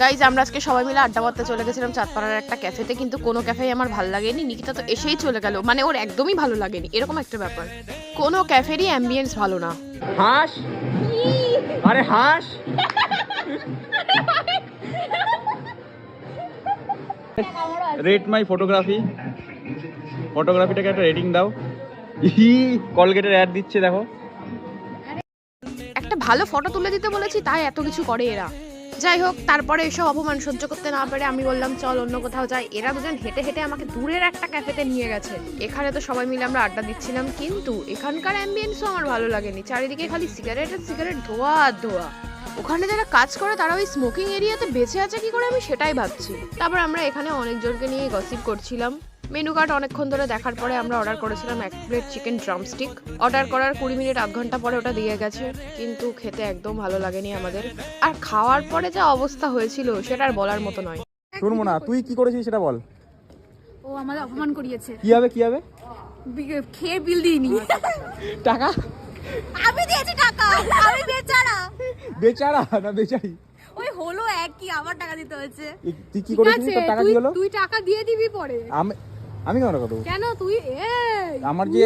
Guys আমরা আজকে সবাই মিলে আড্ডা মারতে চলে গেছিলাম চাঁদপাড়ার একটা ক্যাফেতে, কিন্তু কোনো ক্যাফেই আমার ভালো লাগেনি। নিকিতা তো এসেই চলে গেল, মানে ওর একদমই ভালো লাগেনি, এরকম একটা ব্যাপার। কোনো ক্যাফেরই অ্যাম্বিয়েন্স ভালো না। হাস, আরে হাস। রেট মাই ফটোগ্রাফি, ফটোগ্রাফিটাকে একটা রেটিং দাও। কলগেটের অ্যাড দিচ্ছে দেখো। একটা ভালো ফটো তুলে দিতে বলেছি, তাই এত কিছু করে এরা। যাই হোক, তারপরে এসব অপমান সহ্য করতে না পেরে আমি বললাম চল অন্য কোথাও যাই। এরা দুজন হেঁটে হেঁটে আমাকে দূরের একটা ক্যাফেতে নিয়ে গেছে। এখানে তো সবাই মিলে আমরা আড্ডা দিচ্ছিলাম, কিন্তু এখানকার অ্যাম্বিয়েন্সও আমার ভালো লাগেনি। চারিদিকে খালি সিগারেট আর সিগারেট, ধোয়া আর ধোয়া। ওখানে যারা কাজ করে তারা ওই স্মোকিং এরিয়াতে বেঁচে আছে কি করে, আমি সেটাই ভাবছি। তারপর আমরা এখানে অনেকজনকে নিয়ে গসিপ করছিলাম। মেনু কার্ড অনেকক্ষণ ধরে দেখার পরে আমরা অর্ডার করেছিলাম 1 প্লেট চিকেন ড্রামস্টিক। অর্ডার করার 20 মিনিট আধ ঘন্টা পরে ওটা দিয়ে গেছে, কিন্তু খেতে একদম ভালো লাগেনি আমাদের। আর খাওয়ার পরে যা অবস্থা হয়েছিল সেটা আর বলার মতো নয়। শুনবো না, তুই কি করেছিস সেটা বল। ও আমাদের অপমান করিয়েছে। কি হবে কি হবে? খেয়ে বিল দিইনি। টাকা আমি দিয়েছি টাকা, আমি বেচারা। বেচারা না বেচারি? ওই হলো একই, আমার টাকা দিতে হয়েছে। তুই কি করেছিস? তোর টাকা কি হলো? তুই টাকা দিয়ে দিবি পরে। আমি কেন টাকা দেবো? কেন তুই আমার যে